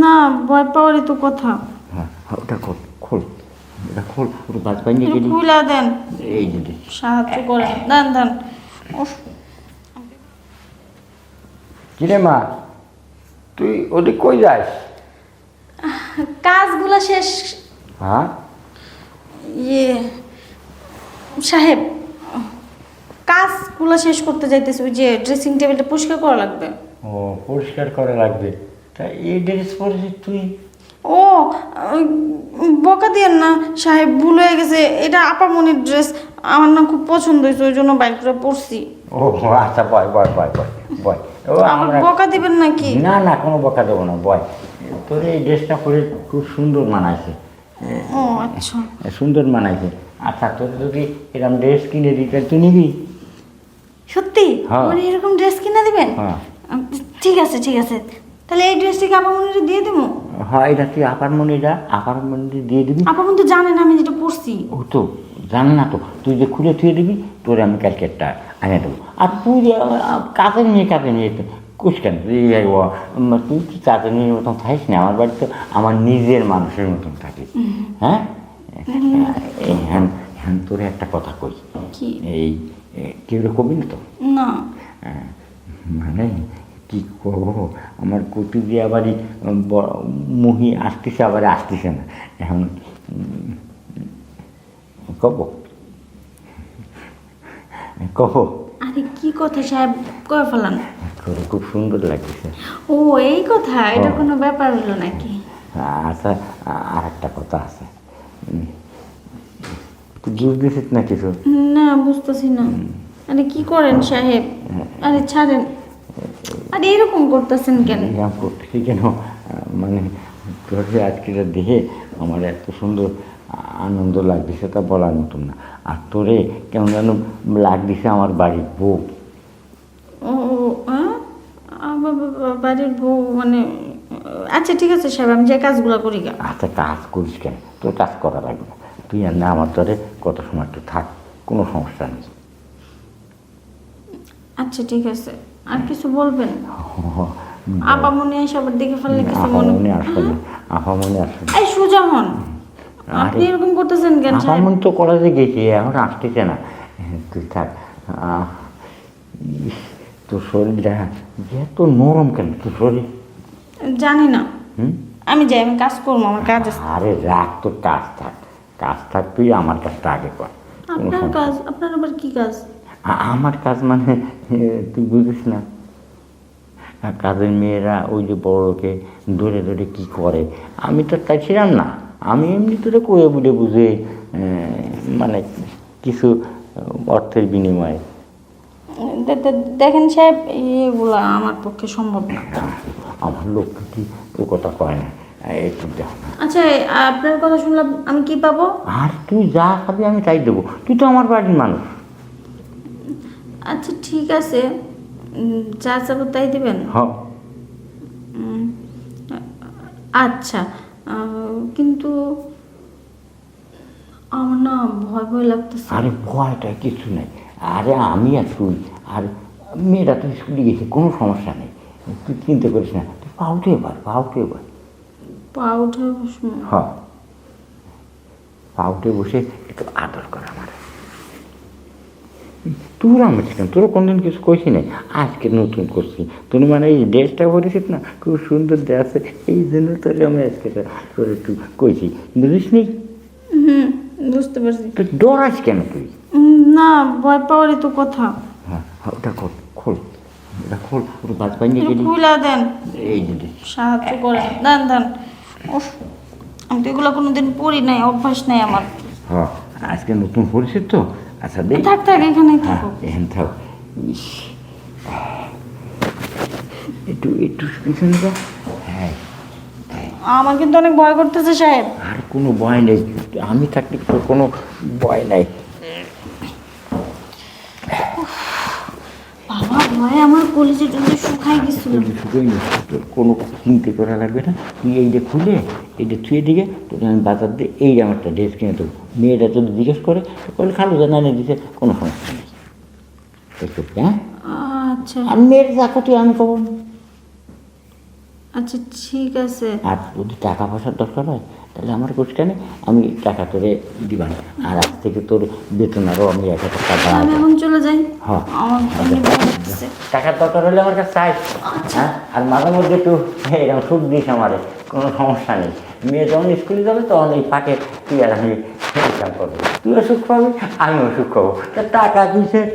না, ভয় পাওয়ারই তো কথা। হ্যাঁ ওটা খোল খোল, ওটা খোল, পুরো বাজ বানিয়ে একটু গেলি। খুইলা দেন, এই যে সাহায্য করেন, দেন দেন। উফ, কিরে মা, তুই ওদিক কই যাস? কাজগুলো শেষ। হ্যাঁ ইয়ে সাহেব, কাজগুলো শেষ করতে যাইতেছে, ওই যে ড্রেসিং টেবিলটা পরিষ্কার করা লাগবে। ও পরিষ্কার করা লাগবে, তা এই ড্রেস পরেছিস তুই? ও বকা দিয়েন না সাহেব, ভুল হয়ে গেছে, এটা আপামনির ড্রেস, আমার না খুব পছন্দ হয়েছে, ওই জন্য বাইক করে পরছি। ও আচ্ছা, বয় বয় বয় বয় বয়। ও আমার আমরা বকা দিবেন নাকি? না না, কোনো বকা দেবো না, বয়। তোর এই ড্রেসটা পরে খুব সুন্দর মানাইছে। ও আচ্ছা, সুন্দর মানাইছে। আচ্ছা তোর যদি এরকম ড্রেস কিনে দিই তাহলে তুই নিবি? সত্যি হ্যাঁ। আমার এরকম ড্রেস কিনে দিবেন? হ্যাঁ ঠিক আছে ঠিক আছে, তাহলে এই ড্রেসটিকে আপামনিরে দিয়ে দেবো। হ্যাঁ, এটা তুই আপার মনে দিয়ে দিবি। আপামনি তো জানেন আমি যেটা পরছি। ও তো জানে না তো, তুই যে খুলে থুয়ে দিবি, তোরে আমি ক্যালকেটটা আনে দেবো। আর তুই যে কাজের নিয়ে কুস কেন তুই কি কাজের মেয়ের মতন থাকিস না, আমার বাড়িতে আমার নিজের মানুষের মতন থাকিস। হ্যাঁ হ্যাঁ হ্যাঁ, তোরে একটা কথা কই। কি? এই কেউ কবি না তো? না। মানে কি করবো, আমার কুটি দিয়ে আবারই মহি আসতেছে, আবার আসতেছে না। এখন কব কব আরে কি কথা সাহেব, কয়ে ফেলান। খুব সুন্দর লাগতেছে। ও এই কথা, এটা কোনো ব্যাপার হলো নাকি? আচ্ছা, আর একটা কথা আছে, তুই গিফট দিছিস না কিছু? না বুঝতেছি না। আরে কি করেন সাহেব, আরে ছাড়েন, আরে এরকম করতেছেন কেন? এরকম করতেছি কেন, মানে তোর যে আজকে দেখে আমার এত সুন্দর আনন্দ লাগতেছে তা বলার মতন না। আর তোরে কেমন যেন লাগতেছে আমার বাড়ির বউ। ও হ্যাঁ, বাড়ির বউ মানে? আচ্ছা ঠিক আছে সাহেব, আমি যে কাজগুলো করি গা। আচ্ছা কাজ করিস কেন, তোর কাজ করা লাগবে না, তুই আর না আমার তোরে কত সময় একটু থাক, কোনো সমস্যা নেই। আচ্ছা ঠিক আছে, আর কিছু বলবেন? আপামনি এসে আবার দেখে ফেললে কিছু মনে? আপামনি আসবে না, আপামনি আসবে না। এই সুজা হন, আপনি এরকম করতেছেন কেন সাহেব? আপামনি তো কলেজে গেছি, এখন আসতেছে না। তুই থাক। তোর শরীরটা এত নরম কেন তোর শরীর? জানি না, আমি যাই, আমি কাজ করবো, আমার কাজ আছে। আরে রাখ, তোর কাজ থাক, কাজ থাক, তুই আমার কাজটা আগে কর। আপনার কাজ? আপনার আবার কি কাজ? আমার কাজ মানে তুই বুঝিস না, কাজের মেয়েরা ওই যে বড়কে ধরে ধরে কি করে, আমি তো তাই ছিলাম না, আমি এমনি তোরে কয়ে বুঝে বুঝে মানে কিছু অর্থের বিনিময়ে। দেখেন সাহেব, এগুলো আমার পক্ষে সম্ভব না। আমার লোককে কি ও কথা কয় না, একটু দেখ। আচ্ছা আপনার কথা শুনলাম, আমি কি পাবো? আর তুই যা খাবি আমি তাই দেবো, তুই তো আমার বাড়ির মানুষ। আচ্ছা ঠিক আছে, যা চাবো তাই দেবেন? হ্যাঁ আচ্ছা, কিন্তু আমার না ভয় ভয় লাগতেছে। আরে ভয়টা কিছু নেই, আরে আমি আর তুই আর মেয়েরা তুই স্কুলে গেছে, কোনো সমস্যা নেই, তুই চিন্তা করিস না, তুই পা উঠে এবার, পা উঠে এবার। পা উঠে বসবো? হ্যাঁ পা উঠে বসে একটু আদর কর আমার। তোর আমার কেন, তোর কোনদিন কিছু কইছি নাই, আজকে নতুন করছি। তুই মানে এই ড্রেসটা পরেছিস না, খুব সুন্দর ড্রেস, এই জন্য তোর আমি আজকে তোর একটু কইছি, বুঝিস নি? বুঝতে পারছি। তুই ডরাস কেন তুই? না, ভয় পাওয়ারই তো কথা। হ্যাঁ ওটা খোল খোল, ওটা খোল, পুরো বাজ বানিয়ে গেলি। খুইলা দেন, এই যে সাহায্য করেন, দেন দেন। উফ, আমি তো এগুলো কোনোদিন পড়ি নাই, অভ্যাস নাই আমার। হ্যাঁ আজকে নতুন পরিচিত তো। আচ্ছা দেখ, থাক থাক, এখানেই হ্যাঁ থাকো। এখানে থাক। ইস, একটু একটু পিছনে যা। হ্যাঁ আমার কিন্তু অনেক ভয় করতেছে সাহেব। আর কোনো ভয় নেই, আমি থাকলে তোর কোনো ভয় নাই। বাবা ভয়ে আমার কলিজা টলিজা শুকাই গেছিল। শুধুই না, তোর কোনো চিন্তা করা লাগবে না, তুই এইটা খুলে এইটা থুয়ে দিকে তোকে আমি বাজার দিয়ে এই আমার একটা ড্রেস কিনে দেবো। মেয়েটা যদি জিজ্ঞেস করে বলে খালু জানা নিয়ে দিতে, কোনো সমস্যা নেই। একটু হ্যাঁ, আচ্ছা আমি মেয়ের যা তুই আমি কব। আচ্ছা ঠিক আছে। আর যদি টাকা পয়সার দরকার হয় তাহলে আমার কোচকানে আমি টাকা তোরে দিবান। আর আজ থেকে তোর বেতন আরও আমি 1,000 টাকা বাড়াবো। আমি এখন চলে যাই, হ্যাঁ। আমার এমনি ভয় লাগতেছে। টাকার দরকার হলে আমার কাছে চাই। হ্যাঁ, আর মাঝে মধ্যে একটু এরকম সুখ দিস আমারে, কোনো সমস্যা নেই। মেয়ে যখন স্কুলে যাবে তখন এই ফাঁকে তুই আর আমি হিসাব করবো, তুইও সুখ পাবি আমিও সুখ পাবো। তা টাকা কিসের?